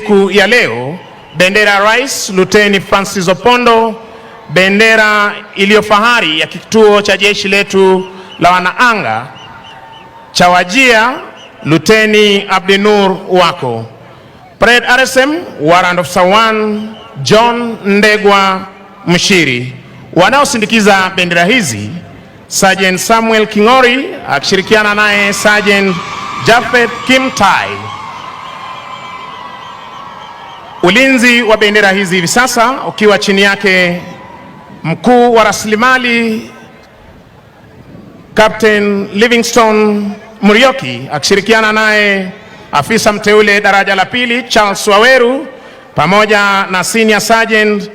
siku ya leo, bendera ya Rais Luteni Francis Opondo, bendera iliyo fahari ya kituo cha jeshi letu la wanaanga cha Wajir, Luteni Abdinur Wako. Parade RSM, Warrant Officer 1, John Ndegwa Mshiri. Wanaosindikiza bendera hizi, Sergeant Samuel Kingori akishirikiana naye Sergeant Jafet Kimtai. Ulinzi wa bendera hizi hivi sasa ukiwa chini yake mkuu wa rasilimali Captain Livingstone Murioki akishirikiana naye afisa mteule daraja la pili Charles Waweru pamoja na Senior Sergeant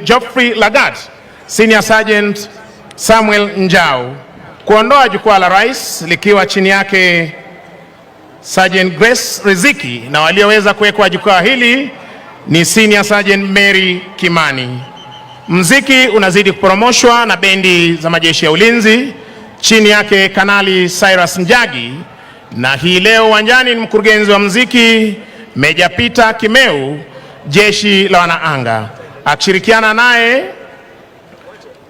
Geoffrey Lagat, Senior Sergeant Samuel Njau. Kuondoa jukwaa la rais likiwa chini yake Sergeant Grace Riziki, na walioweza kuwekwa jukwaa hili ni Senior Sergeant Mary Kimani. Mziki unazidi kuporomoshwa na bendi za majeshi ya ulinzi chini yake Kanali Cyrus Njagi, na hii leo uwanjani ni mkurugenzi wa mziki Meja Peter Kimeu, jeshi la wanaanga, akishirikiana naye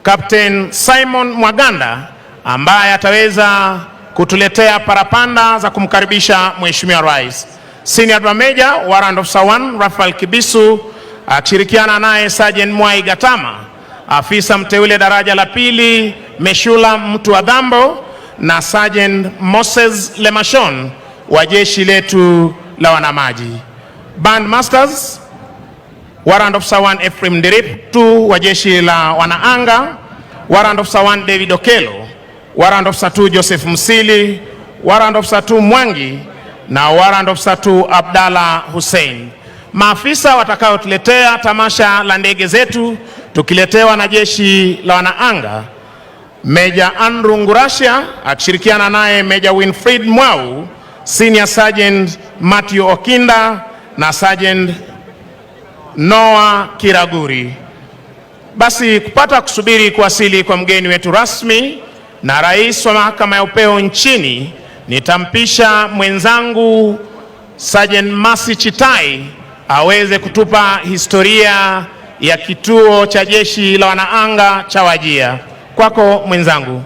Captain Simon Mwaganda ambaye ataweza kutuletea parapanda za kumkaribisha Mheshimiwa Rais. Senior Drum Major Warrant Officer 1 Rafael Kibisu akishirikiana naye Sergeant Mwai Gatama, afisa mteule daraja la pili Meshula Mtu wa Dhambo, na Sergeant Moses Lemashon wa jeshi letu la wanamaji. Band Masters Warrant Officer 1 Ephraim Dirip 2 wa jeshi la wanaanga, Warrant Officer 1 David Okelo, Warrant Officer 2 Joseph Msili, Warrant Officer 2 Mwangi na Warrant Officer 2 Abdalla Hussein. Maafisa watakaotuletea tamasha la ndege zetu tukiletewa na jeshi la wanaanga, Major Andrew Ngurashia akishirikiana naye Major Winfred Mwau, Senior Sergeant Matthew Okinda na Sergeant Noah Kiraguri. Basi kupata kusubiri kuwasili kwa mgeni wetu rasmi na rais wa mahakama ya upeo nchini, nitampisha mwenzangu Sergeant Masi Chitai aweze kutupa historia ya kituo cha jeshi la wanaanga cha Wajir. Kwako mwenzangu.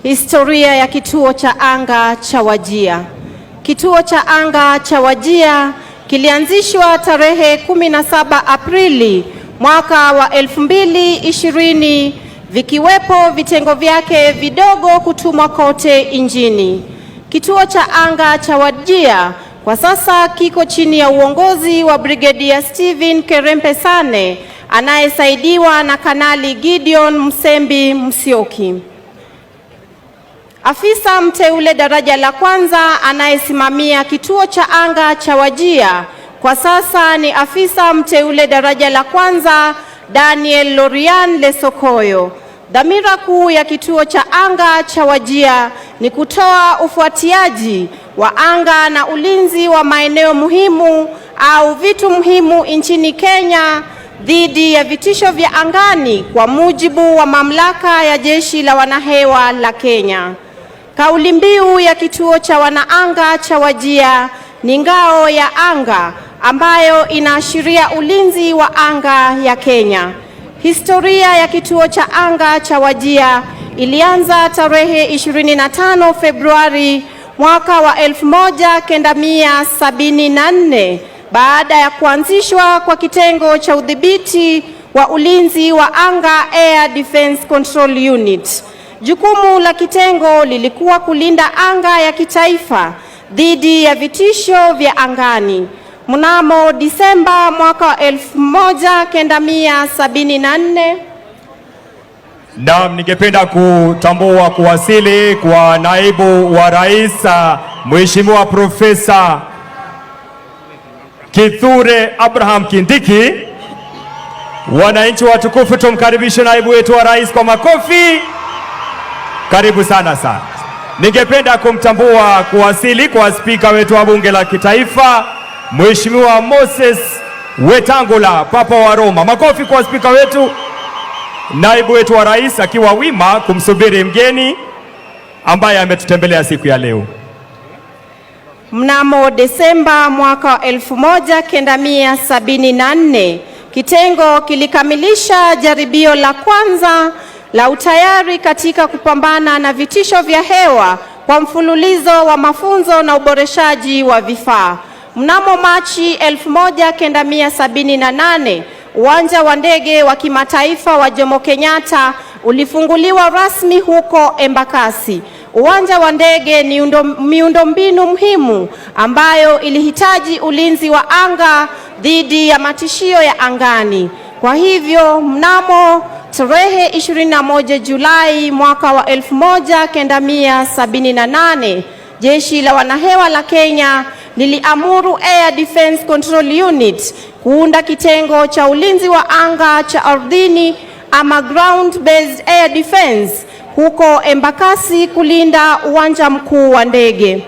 Historia ya kituo cha anga cha Wajir. Kituo cha anga cha Wajir kilianzishwa tarehe 17 Aprili mwaka wa 2020, vikiwepo vitengo vyake vidogo kutumwa kote injini. Kituo cha anga cha Wajir kwa sasa kiko chini ya uongozi wa Brigadier Stephen Kerempe Sane anayesaidiwa na Kanali Gideon Msembi Msioki. Afisa mteule daraja la kwanza anayesimamia kituo cha anga cha Wajir kwa sasa ni afisa mteule daraja la kwanza Daniel Lorian Lesokoyo. Dhamira kuu ya kituo cha anga cha Wajir ni kutoa ufuatiaji wa anga na ulinzi wa maeneo muhimu au vitu muhimu nchini Kenya dhidi ya vitisho vya angani kwa mujibu wa mamlaka ya jeshi la wanahewa la Kenya. Kauli mbiu ya kituo cha wanaanga cha Wajir ni ngao ya anga, ambayo inaashiria ulinzi wa anga ya Kenya. Historia ya kituo cha anga cha Wajir ilianza tarehe 25 Februari mwaka wa 1974 baada ya kuanzishwa kwa kitengo cha udhibiti wa ulinzi wa anga Air Defense Control Unit. Jukumu la kitengo lilikuwa kulinda anga ya kitaifa dhidi ya vitisho vya angani. Mnamo Disemba mwaka wa 1974, ningependa kutambua kuwasili kwa naibu wa rais Mheshimiwa Profesa Kithure Abraham Kindiki. Wananchi watukufu, tumkaribishe naibu wetu wa rais kwa makofi. Karibu sana sana. Ningependa kumtambua kuwasili kwa spika wetu wa bunge la kitaifa Mheshimiwa Moses Wetangula, Papa wa Roma. Makofi kwa spika wetu. Naibu wetu wa rais akiwa wima kumsubiri mgeni ambaye ametutembelea siku ya leo. Mnamo Desemba mwaka wa 1974, kitengo kilikamilisha jaribio la kwanza la utayari katika kupambana na vitisho vya hewa kwa mfululizo wa mafunzo na uboreshaji wa vifaa. Mnamo Machi 1978, uwanja wa ndege wa kimataifa wa Jomo Kenyatta ulifunguliwa rasmi huko Embakasi. Uwanja wa ndege ni miundombinu muhimu ambayo ilihitaji ulinzi wa anga dhidi ya matishio ya angani. Kwa hivyo, mnamo tarehe 21 Julai mwaka wa 1978, Jeshi la Wanahewa la Kenya liliamuru Air Defence Control Unit kuunda kitengo cha ulinzi wa anga cha ardhini ama Ground Based Air Defence huko Embakasi kulinda uwanja mkuu wa ndege.